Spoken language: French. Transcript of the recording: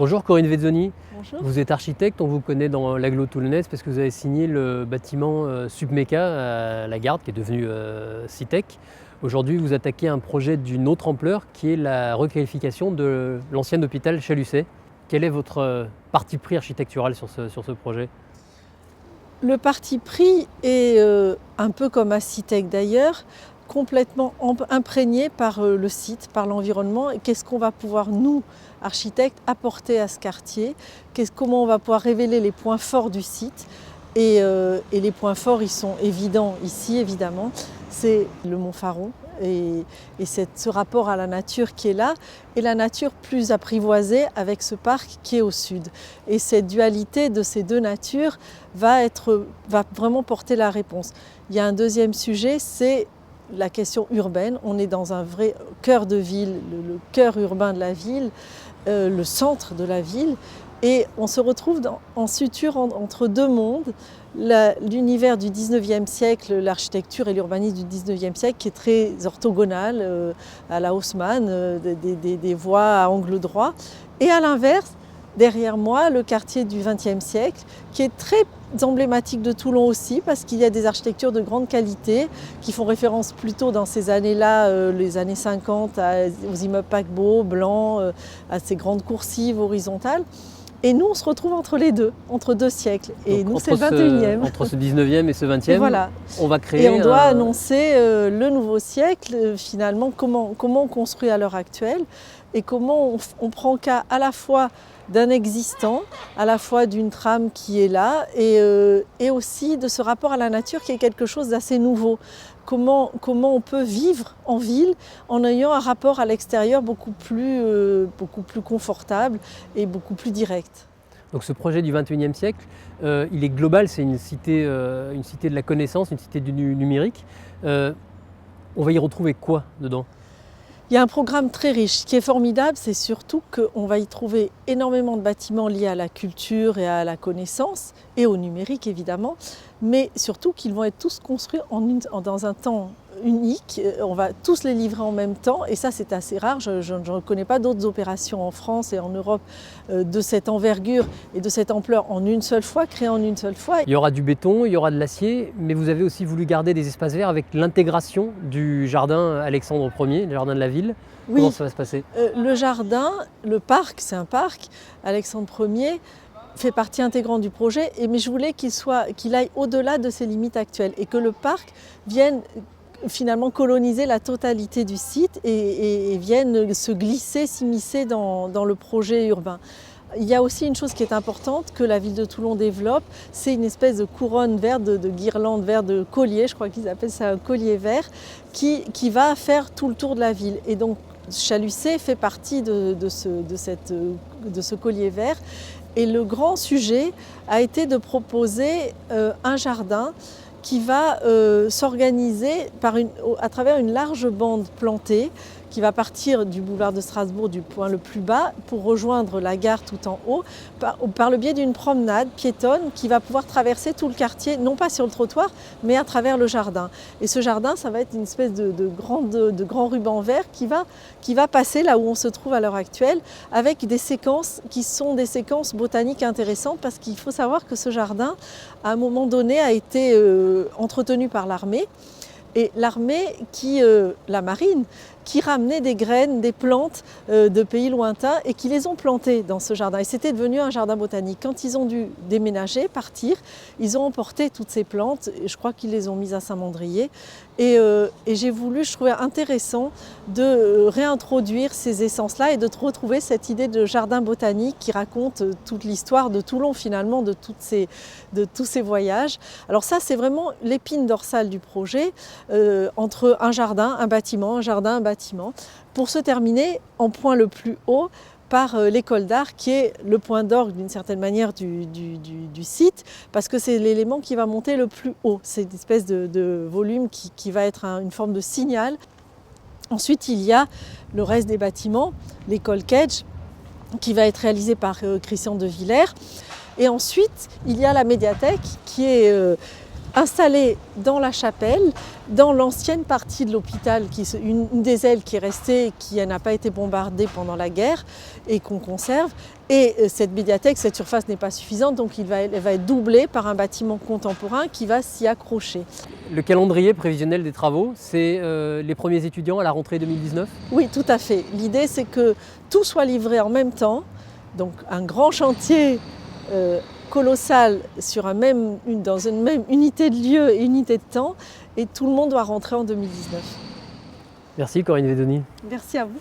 Bonjour Corinne Vezzoni, Bonjour. vous êtes architecte, on vous connaît dans l'agglo toulonnaise parce que vous avez signé le bâtiment Submeca à la Garde qui est devenu Citec. Aujourd'hui vous attaquez un projet d'une autre ampleur qui est la requalification de l'ancien hôpital Chalusset. Quel est votre parti pris architectural sur ce projet ? Le parti pris est un peu comme à Citec d'ailleurs, complètement imprégné par le site, par l'environnement. Et qu'est-ce qu'on va pouvoir, nous, architectes, apporter à ce quartier ? Comment on va pouvoir révéler les points forts du site ? Et les points forts, ils sont évidents ici, évidemment. C'est le Mont Faron et ce rapport à la nature qui est là, et la nature plus apprivoisée avec ce parc qui est au sud. Et cette dualité de ces deux natures va vraiment porter la réponse. Il y a un deuxième sujet, c'est la question urbaine. On est dans un vrai cœur de ville, le cœur urbain de la ville, le centre de la ville. Et on se retrouve en suture entre deux mondes, l'univers du 19e siècle, l'architecture et l'urbanisme du 19e siècle qui est très orthogonal, à la Haussmann, des voies à angle droit. Et à l'inverse, derrière moi, le quartier du 20e siècle qui est très emblématique de Toulon aussi parce qu'il y a des architectures de grande qualité qui font référence plutôt dans ces années-là, les années 50, aux immeubles paquebots, blancs, à ces grandes coursives horizontales. Et nous, on se retrouve entre les deux, entre deux siècles. Et donc, nous, c'est le 21e. Entre ce 19e et ce 20e, voilà. On va créer et on doit annoncer le nouveau siècle, finalement, comment on construit à l'heure actuelle et comment on prend cas à la fois d'un existant, à la fois d'une trame qui est là et aussi de ce rapport à la nature qui est quelque chose d'assez nouveau. Comment on peut vivre en ville en ayant un rapport à l'extérieur beaucoup plus confortable et beaucoup plus direct. Donc ce projet du 21e siècle, il est global, c'est une cité de la connaissance, une cité du numérique. On va y retrouver quoi dedans ? Il y a un programme très riche. Ce qui est formidable, c'est surtout qu'on va y trouver énormément de bâtiments liés à la culture et à la connaissance, et au numérique évidemment, mais surtout qu'ils vont être tous construits dans un temps unique. On va tous les livrer en même temps, et ça c'est assez rare. Je ne connais pas d'autres opérations en France et en Europe de cette envergure et de cette ampleur en une seule fois, créées en une seule fois. Il y aura du béton, il y aura de l'acier, mais vous avez aussi voulu garder des espaces verts avec l'intégration du jardin Alexandre Ier, le jardin de la ville. Oui. Comment ça va se passer ? Le jardin, le parc, c'est un parc, Alexandre Ier fait partie intégrante du projet, mais je voulais qu'il aille au-delà de ses limites actuelles et que le parc vienne finalement coloniser la totalité du site et viennent se glisser, s'immiscer dans le projet urbain. Il y a aussi une chose qui est importante que la ville de Toulon développe, c'est une espèce de couronne verte, de guirlande verte, de collier, je crois qu'ils appellent ça un collier vert, qui va faire tout le tour de la ville. Et donc Chalusset fait partie de ce collier vert. Et le grand sujet a été de proposer un jardin qui va s'organiser à travers une large bande plantée qui va partir du boulevard de Strasbourg, du point le plus bas, pour rejoindre la gare tout en haut, par le biais d'une promenade piétonne qui va pouvoir traverser tout le quartier, non pas sur le trottoir, mais à travers le jardin. Et ce jardin, ça va être une espèce de grand ruban vert qui va passer là où on se trouve à l'heure actuelle, avec des séquences qui sont des séquences botaniques intéressantes, parce qu'il faut savoir que ce jardin, à un moment donné, a été entretenu par l'armée. Et l'armée, la marine, qui ramenait des graines, des plantes de pays lointains et qui les ont plantées dans ce jardin. Et c'était devenu un jardin botanique. Quand ils ont dû déménager, partir, ils ont emporté toutes ces plantes, et je crois qu'ils les ont mises à Saint-Mandrier. Et j'ai voulu, je trouvais intéressant de réintroduire ces essences-là et de retrouver cette idée de jardin botanique qui raconte toute l'histoire de Toulon finalement, de tous ces voyages. Alors ça, c'est vraiment l'épine dorsale du projet, entre un jardin, un bâtiment, un jardin, un bâtiment, pour se terminer en point le plus haut par l'école d'art qui est le point d'orgue d'une certaine manière du site, parce que c'est l'élément qui va monter le plus haut. C'est une espèce de volume qui va être une forme de signal. Ensuite, il y a le reste des bâtiments, l'école Kedge, qui va être réalisée par Christian de Villers. Et ensuite, il y a la médiathèque qui est installée dans la chapelle, dans l'ancienne partie de l'hôpital, une des ailes qui est restée, qui n'a pas été bombardée pendant la guerre et qu'on conserve. Et cette médiathèque, cette surface n'est pas suffisante, donc elle va être doublée par un bâtiment contemporain qui va s'y accrocher. Le calendrier prévisionnel des travaux, c'est les premiers étudiants à la rentrée 2019 ? Oui, tout à fait. L'idée, c'est que tout soit livré en même temps, donc un grand chantier colossal dans une même unité de lieu et unité de temps, et tout le monde doit rentrer en 2019. Merci Corinne Vedoni. Merci à vous.